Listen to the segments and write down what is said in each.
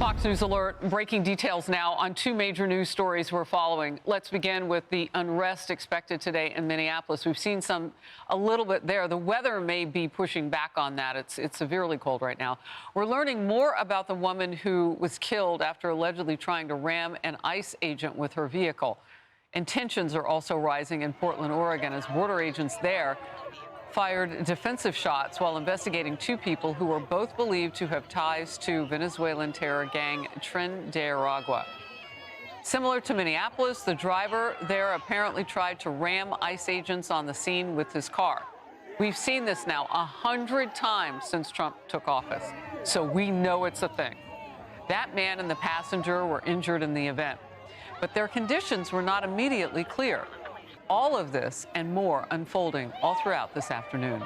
Fox News Alert, breaking details now on two major news stories we're following. Let's begin with the unrest expected today in Minneapolis. We've seen a little bit there. The weather may be pushing back on that. It's severely cold right now. We're learning more about the woman who was killed after allegedly trying to ram an ICE agent with her vehicle. And tensions are also rising in Portland, Oregon, as border agents there fired defensive shots while investigating two people who were both believed to have ties to Venezuelan terror gang Tren de Aragua. Similar to Minneapolis, the driver there apparently tried to ram ICE agents on the scene with his car. We've seen this now 100 times since Trump took office, so we know it's a thing. That man and the passenger were injured in the event, but their conditions were not immediately clear. All of this and more unfolding all throughout this afternoon.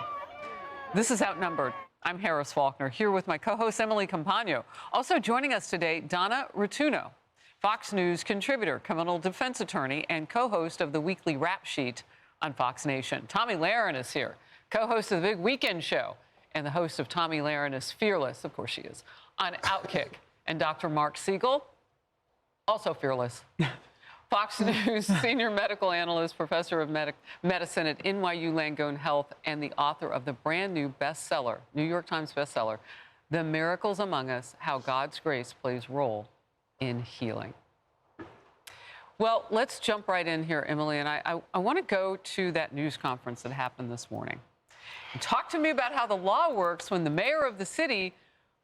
This is Outnumbered. I'm Harris Faulkner, here with my co-host Emily Compagno. Also joining us today, Donna Rotunno, Fox News contributor, criminal defense attorney, and co-host of the weekly Rap Sheet on Fox Nation. Tomi Lahren is here, co-host of the Big Weekend Show, and the host of Tomi Lahren is Fearless, of course she is, on Outkick. And Dr. Mark Siegel, also fearless. Fox News senior medical analyst, professor of medicine at NYU Langone Health, and the author of the brand new bestseller, New York Times bestseller, The Miracles Among Us, How God's Grace Plays Role in Healing. Well, let's jump right in here, Emily, and I want to go to that news conference that happened this morning. And talk to me about how the law works when the mayor of the city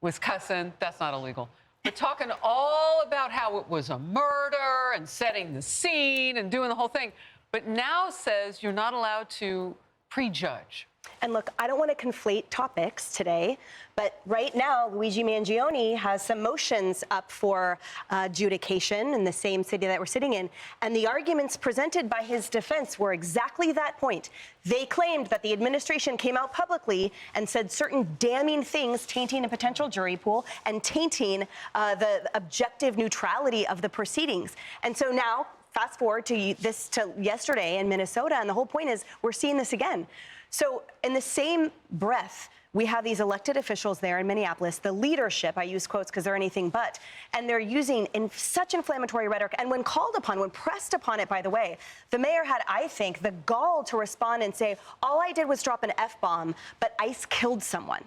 was cussing. That's not illegal. But talking all about how it was a murder and setting the scene and doing the whole thing, but now says you're not allowed to prejudge. And look, I don't want to conflate topics today, but right now, Luigi Mangione has some motions up for adjudication in the same city that we're sitting in. And the arguments presented by his defense were exactly that point. They claimed that the administration came out publicly and said certain damning things, tainting a potential jury pool and tainting the objective neutrality of the proceedings. And so now, fast forward to yesterday in Minnesota, and the whole point is we're seeing this again. So in the same breath, we have these elected officials there in Minneapolis, the leadership, I use quotes because they're anything but, and they're using such inflammatory rhetoric. And when called upon, when pressed upon it, by the way, the mayor had, I think, the gall to respond and say, all I did was drop an F-bomb, but ICE killed someone.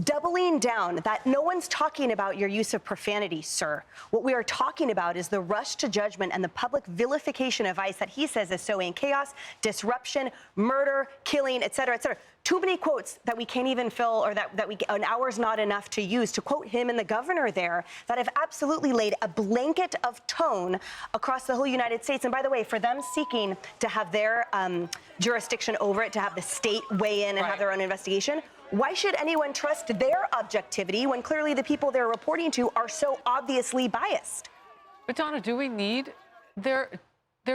Doubling down that no one's talking about your use of profanity, sir. What we are talking about is the rush to judgment and the public vilification of ICE that he says is sowing chaos, disruption, murder, killing, et cetera, et cetera. Too many quotes that we can't even fill, or that an hour's not enough to use to quote him and the governor there, that have absolutely laid a blanket of tone across the whole United States. And by the way, for them seeking to have their jurisdiction over it, to have the state weigh in and have their own investigation, why should anyone trust their objectivity when clearly the people they're reporting to are so obviously biased? But Donna, do we need their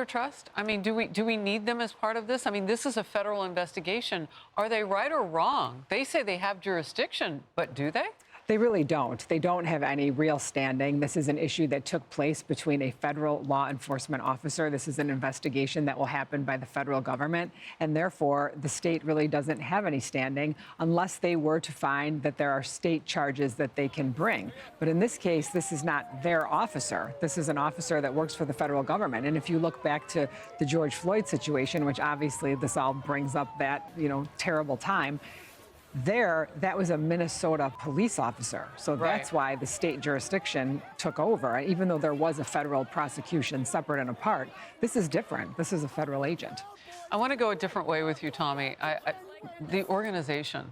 trust? I mean, do we need them as part of this? I mean, this is a federal investigation. Are they right or wrong? They say they have jurisdiction, but do they? They really don't. They don't have any real standing. This is an issue that took place between a federal law enforcement officer. This is an investigation that will happen by the federal government, and therefore the state really doesn't have any standing unless they were to find that there are state charges that they can bring. But in this case, this is not their officer. This is an officer that works for the federal government. And if you look back to the George Floyd situation, which obviously this all brings up that, terrible time, that was a Minnesota police officer. So that's why the state jurisdiction took over. Even though there was a federal prosecution separate and apart, this is different. This is a federal agent. I want to go a different way with you, Tomi. The organization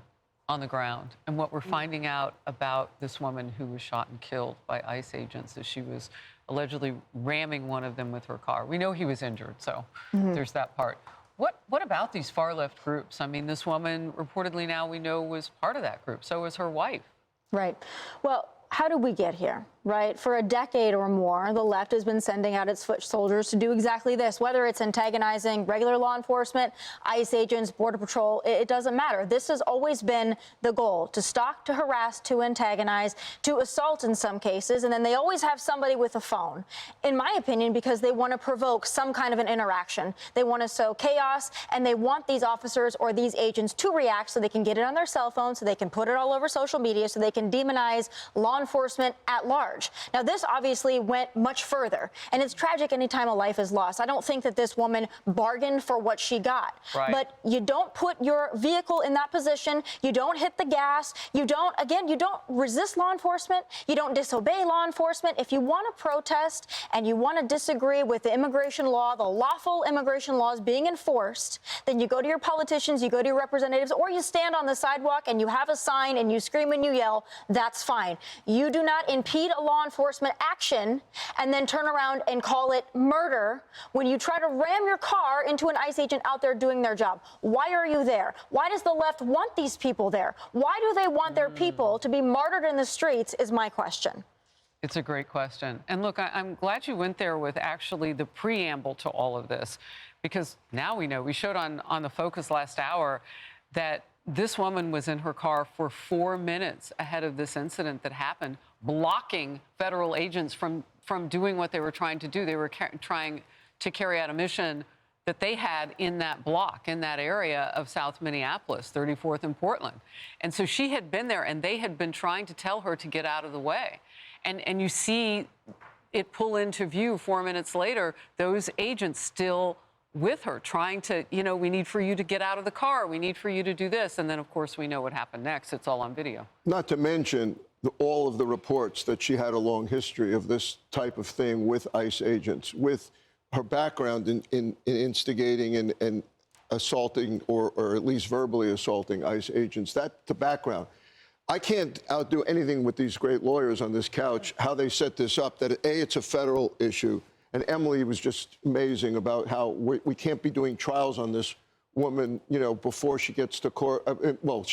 on the ground and what we're finding out about this woman who was shot and killed by ICE agents as she was allegedly ramming one of them with her car. We know he was injured, so there's that part. What about these far-left groups? I mean, this woman reportedly now we know was part of that group. So was her wife. Right. Well, how did we get here, right? For a decade or more, the left has been sending out its foot soldiers to do exactly this, whether it's antagonizing regular law enforcement, ICE agents, Border Patrol, it doesn't matter. This has always been the goal, to stalk, to harass, to antagonize, to assault in some cases, and then they always have somebody with a phone, in my opinion, because they want to provoke some kind of an interaction. They want to sow chaos, and they want these officers or these agents to react so they can get it on their cell phone, so they can put it all over social media, so they can demonize law enforcement at large. charge. Now, this obviously went much further, and it's tragic anytime a life is lost. I don't think that this woman bargained for what she got. Right. But you don't put your vehicle in that position. You don't hit the gas. You don't resist law enforcement. You don't disobey law enforcement. If you want to protest and you want to disagree with the immigration law, the lawful immigration laws being enforced, then you go to your politicians, you go to your representatives, or you stand on the sidewalk and you have a sign and you scream and you yell. That's fine. You do not impede a law enforcement action and then turn around and call it murder when you try to ram your car into an ICE agent out there doing their job. Why are you there? Why does the left want these people there? Why do they want their people to be martyred in the streets is my question. It's a great question. And look, I'm glad you went there with actually the preamble to all of this, because now we know. We showed on the Focus last hour that this woman was in her car for 4 minutes ahead of this incident that happened, blocking federal agents from doing what they were trying to do. They were trying to carry out a mission that they had in that block, in that area of South Minneapolis, 34th and Portland. And so she had been there, and they had been trying to tell her to get out of the way. And you see it pull into view 4 minutes later, those agents still with her, trying to, we need for you to get out of the car. We need for you to do this. And then, of course, we know what happened next. It's all on video. Not to mention all of the reports that she had a long history of this type of thing with ICE agents, with her background in instigating and assaulting or at least verbally assaulting ICE agents. That's the background. I can't outdo anything with these great lawyers on this couch, how they set this up, that A, it's a federal issue. And Emily was just amazing about how we can't be doing trials on this woman, before she gets to court. Well,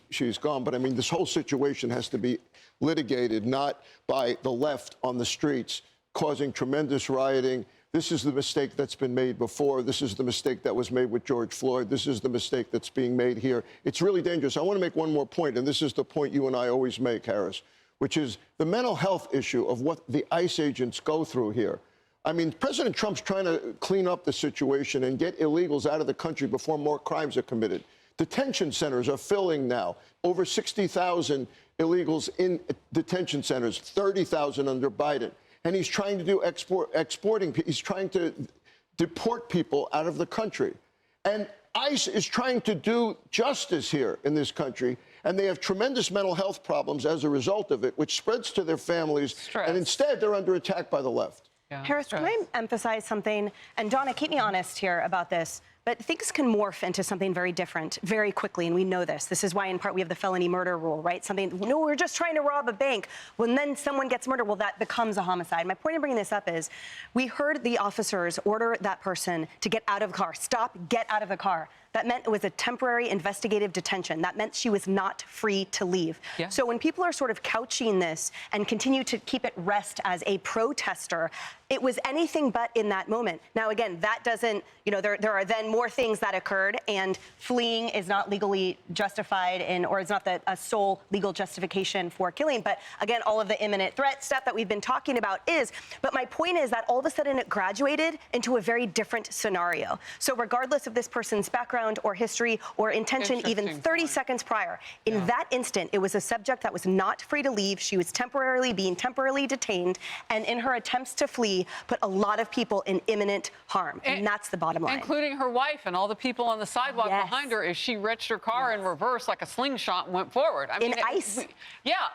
she's gone. But I mean, this whole situation has to be litigated, not by the left on the streets, causing tremendous rioting. This is the mistake that's been made before. This is the mistake that was made with George Floyd. This is the mistake that's being made here. It's really dangerous. I want to make one more point, and this is the point you and I always make, Harris, which is the mental health issue of what the ICE agents go through here. I mean, President Trump's trying to clean up the situation and get illegals out of the country before more crimes are committed. Detention centers are filling now. Over 60,000 illegals in detention centers, 30,000 under Biden. And he's trying to do exporting. He's trying to deport people out of the country. And ICE is trying to do justice here in this country. And they have tremendous mental health problems as a result of it, which spreads to their families. Stress. And instead, they're under attack by the left. Yeah, Harris, can I emphasize something? And Donna, keep me honest here about this. But things can morph into something very different very quickly, and we know this. This is why, in part, we have the felony murder rule, right? Something, no, we're just trying to rob a bank. When then someone gets murdered, well, that becomes a homicide. My point in bringing this up is we heard the officers order that person to get out of the car. Stop, get out of the car. That meant it was a temporary investigative detention. That meant she was not free to leave. Yeah. So when people are sort of couching this and continue to keep it rest as a protester, it was anything but in that moment. Now, again, that doesn't, there are then more things that occurred, and fleeing is not legally justified or is not a sole legal justification for killing. But again, all of the imminent threat stuff that we've been talking about is. But my point is that all of a sudden it graduated into a very different scenario. So regardless of this person's background or history or intention, even 30 seconds prior, in that instant, it was a subject that was not free to leave. She was being temporarily detained, and in her attempts to flee, put a lot of people in imminent harm. And that's the bottom line. Including her wife and all the people on the sidewalk Yes. behind her as she wrenched her car in reverse like a slingshot and went forward. I mean, ice.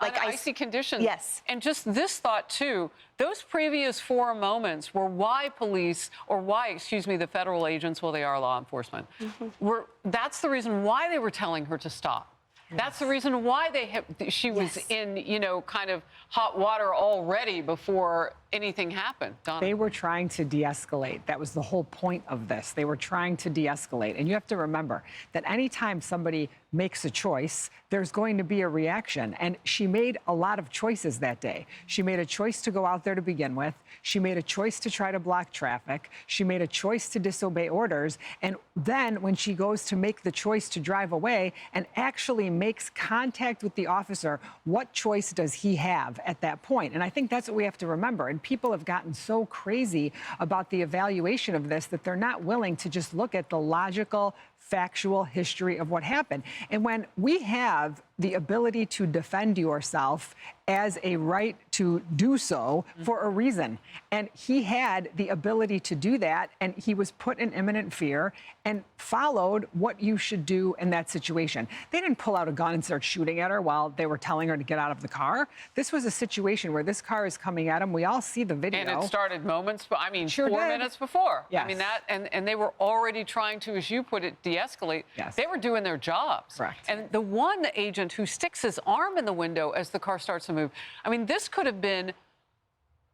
Like icy conditions. Yes. And just this thought, too, those previous 4 moments were why police, or why, the federal agents, well, they are law enforcement, that's the reason why they were telling her to stop. That's the reason why she was in, kind of hot water already before anything happened. Donna. They were trying to de-escalate. That was the whole point of this. They were trying to de-escalate. And you have to remember that anytime somebody makes a choice, there's going to be a reaction. And she made a lot of choices that day. She made a choice to go out there to begin with. She made a choice to try to block traffic. She made a choice to disobey orders. And then when she goes to make the choice to drive away and actually makes contact with the officer, what choice does he have at that point? And I think that's what we have to remember. And people have gotten so crazy about the evaluation of this that they're not willing to just look at the logical factual history of what happened. And when we have the ability to defend yourself as a right to do so for a reason, and he had the ability to do that, and he was put in imminent fear and followed what you should do in that situation. They didn't pull out a gun and start shooting at her while they were telling her to get out of the car. This was a situation where this car is coming at him. We all see the video. And it started moments, I mean, Sure 4 did. minutes before. Yes. I mean, that, and they were already trying to, as you put it, de-escalate. Yes. They were doing their jobs. Correct. And the one agent who sticks his arm in the window as the car starts to move, I mean, this could have been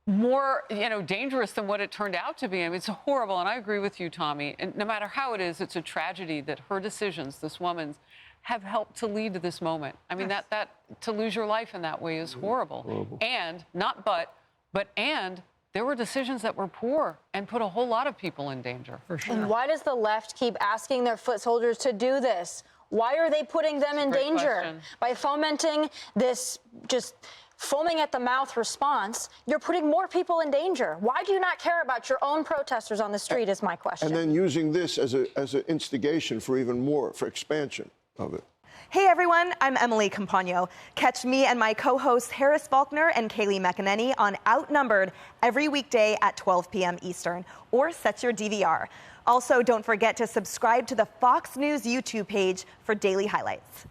more, dangerous than what it turned out to be. I mean, it's horrible. And I agree with you, Tommy. And no matter how it is, it's a tragedy that her decisions, this woman's, have helped to lead to this moment. I mean, that to lose your life in that way is horrible. And and there were decisions that were poor and put a whole lot of people in danger. For sure. And why does the left keep asking their foot soldiers to do this? Why are they putting them in great danger? question. By fomenting this just foaming at the mouth response, you're putting more people in danger. Why do you not care about your own protesters on the street is my question. And then using this as an instigation for even more, for expansion of it. Hey everyone, I'm Emily Campagno. Catch me and my co-hosts Harris Faulkner and Kaylee McEnany on Outnumbered every weekday at 12 p.m. Eastern, or set your DVR. Also, don't forget to subscribe to the Fox News YouTube page for daily highlights.